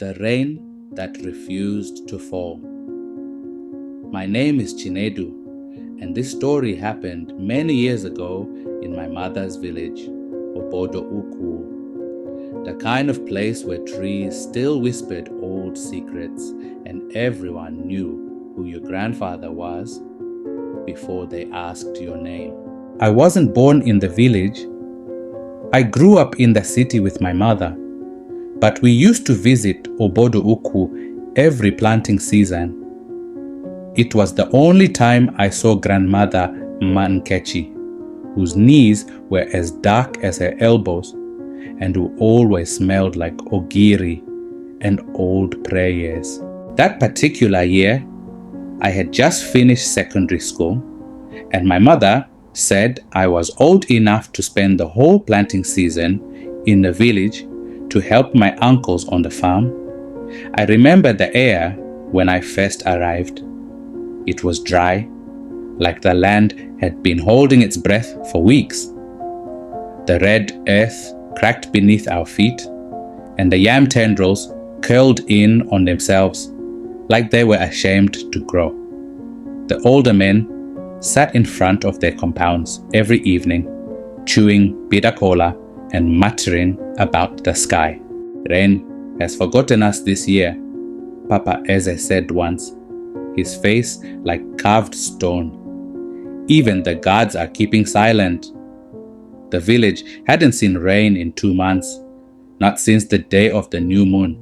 The rain that refused to fall. My name is Chinedu, and this story happened many years ago in my mother's village, Obodo Uku, the kind of place where trees still whispered old secrets and everyone knew who your grandfather was before they asked your name. I wasn't born in the village. I grew up in the city with my mother, but we used to visit Obodo Uku every planting season. It was the only time I saw grandmother Mankechi, whose knees were as dark as her elbows and who always smelled like ogiri and old prayers. That particular year, I had just finished secondary school, and my mother said I was old enough to spend the whole planting season in the village to help my uncles on the farm. I remember the air when I first arrived. It was dry, like the land had been holding its breath for weeks. The red earth cracked beneath our feet, and the yam tendrils curled in on themselves like they were ashamed to grow. The older men sat in front of their compounds every evening, chewing bitter cola and muttering about the sky. Rain has forgotten us this year, Papa Eze said once, his face like carved stone. Even the gods are keeping silent. The village hadn't seen rain in 2 months, not since the day of the new moon,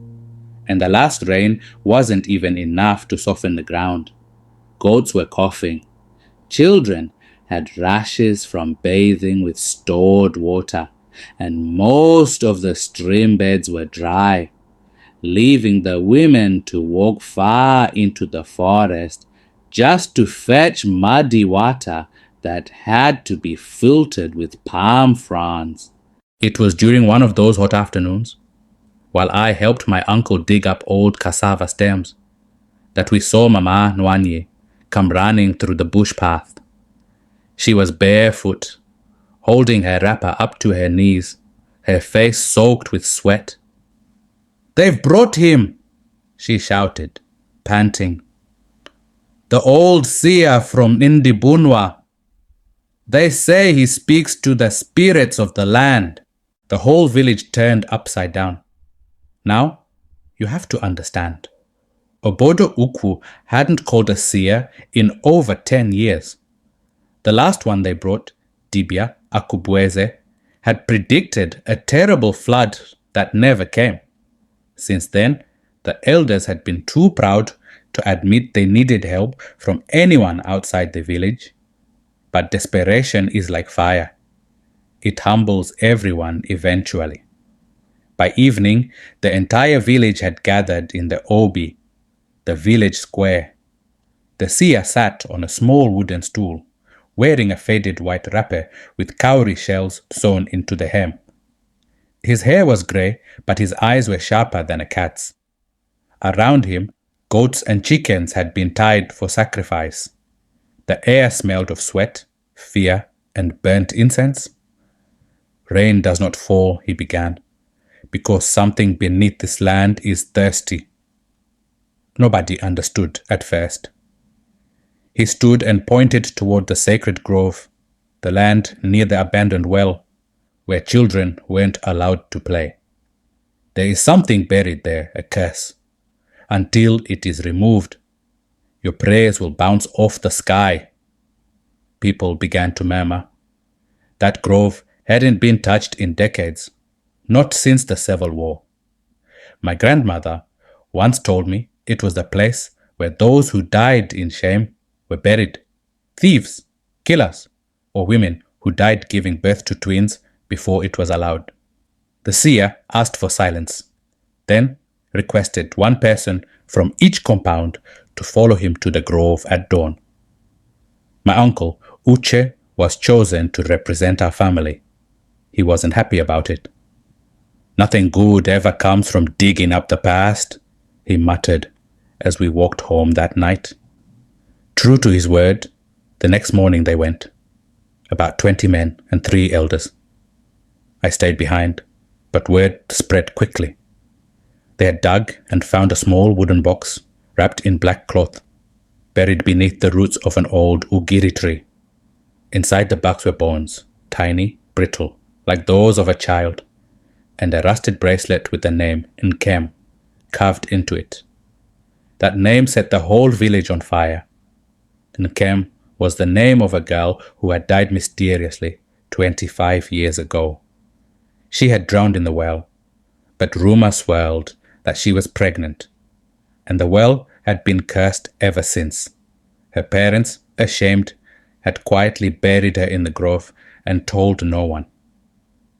and the last rain wasn't even enough to soften the ground. Goats were coughing. Children had rashes from bathing with stored water, and most of the stream beds were dry, leaving the women to walk far into the forest just to fetch muddy water that had to be filtered with palm fronds. It was during one of those hot afternoons, while I helped my uncle dig up old cassava stems, that we saw Mama Nwanye come running through the bush path. She was barefoot, holding her wrapper up to her knees, her face soaked with sweat. "They've brought him," she shouted, panting. "The old seer from Indibunwa. They say he speaks to the spirits of the land." The whole village turned upside down. Now, you have to understand. Obodo Uku hadn't called a seer in over 10 years. The last one they brought, Dibia Akubweze, had predicted a terrible flood that never came. Since then, the elders had been too proud to admit they needed help from anyone outside the village. But desperation is like fire. It humbles everyone eventually. By evening, the entire village had gathered in the Obi, the village square. The seer sat on a small wooden stool, wearing a faded white wrapper with cowrie shells sewn into the hem. His hair was grey, but his eyes were sharper than a cat's. Around him, goats and chickens had been tied for sacrifice. The air smelled of sweat, fear, and burnt incense. "Rain does not fall," he began, "because something beneath this land is thirsty." Nobody understood at first. He stood and pointed toward the sacred grove, the land near the abandoned well, where children weren't allowed to play. "There is something buried there, a curse. Until it is removed, your prayers will bounce off the sky." People began to murmur. That grove hadn't been touched in decades, not since the Civil War. My grandmother once told me it was the place where those who died in shame were buried. Thieves, killers, or women who died giving birth to twins before it was allowed. The seer asked for silence, then requested one person from each compound to follow him to the grove at dawn. My uncle, Uche, was chosen to represent our family. He wasn't happy about it. "Nothing good ever comes from digging up the past," he muttered as we walked home that night. True to his word, the next morning they went. About 20 men and 3 elders. I stayed behind, but word spread quickly. They had dug and found a small wooden box wrapped in black cloth, buried beneath the roots of an old ugiri tree. Inside the box were bones, tiny, brittle, like those of a child, and a rusted bracelet with the name Nkem carved into it. That name set the whole village on fire. Nkem was the name of a girl who had died mysteriously 25 years ago. She had drowned in the well, but rumor swirled that she was pregnant, and the well had been cursed ever since. Her parents, ashamed, had quietly buried her in the grove and told no one.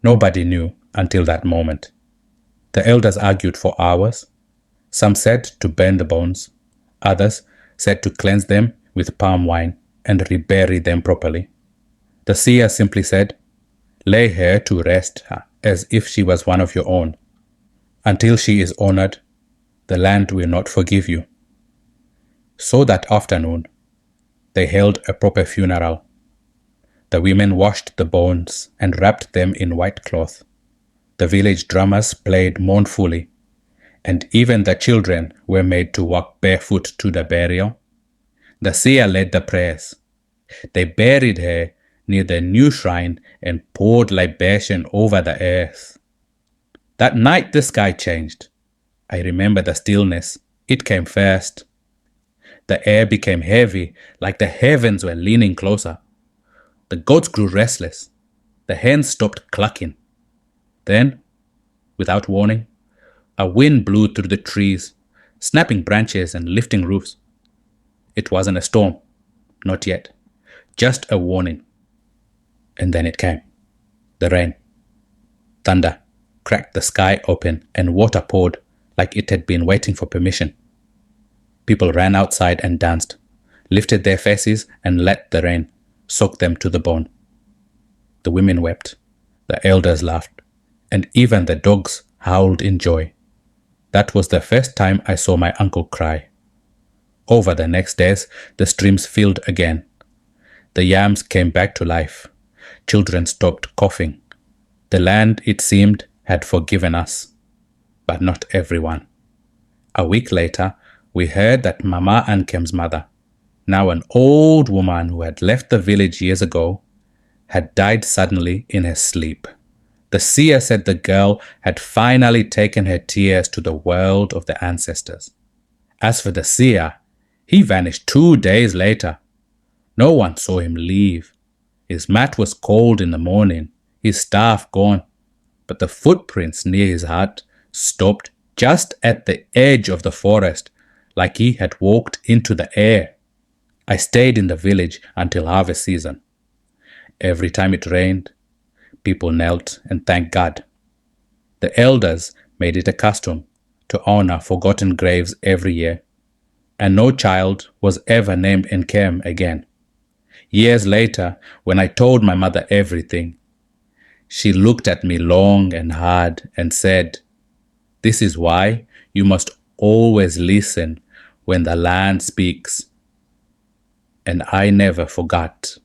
Nobody knew until that moment. The elders argued for hours. Some said to burn the bones. Others said to cleanse them with palm wine and rebury them properly. The seer simply said, "Lay her to rest as if she was one of your own. Until she is honored, the land will not forgive you." So that afternoon, they held a proper funeral. The women washed the bones and wrapped them in white cloth. The village drummers played mournfully, and even the children were made to walk barefoot to the burial. The seer led the prayers. They buried her near the new shrine and poured libation over the earth. That night the sky changed. I remember the stillness. It came first. The air became heavy, like the heavens were leaning closer. The goats grew restless. The hens stopped clucking. Then, without warning, a wind blew through the trees, snapping branches and lifting roofs. It wasn't a storm, not yet, just a warning. And then it came. The rain. Thunder cracked the sky open and water poured like it had been waiting for permission. People ran outside and danced, lifted their faces and let the rain soak them to the bone. The women wept, the elders laughed, and even the dogs howled in joy. That was the first time I saw my uncle cry. Over the next days, the streams filled again. The yams came back to life. Children stopped coughing. The land, it seemed, had forgiven us. But not everyone. A week later, we heard that Mama Ankem's mother, now an old woman who had left the village years ago, had died suddenly in her sleep. The seer said the girl had finally taken her tears to the world of the ancestors. As for the seer, he vanished 2 days later. No one saw him leave. His mat was cold in the morning, his staff gone, but the footprints near his hut stopped just at the edge of the forest, like he had walked into the air. I stayed in the village until harvest season. Every time it rained, people knelt and thanked God. The elders made it a custom to honor forgotten graves every year, and no child was ever named Nkem again. Years later, when I told my mother everything, she looked at me long and hard and said, "This is why you must always listen when the land speaks." And I never forgot.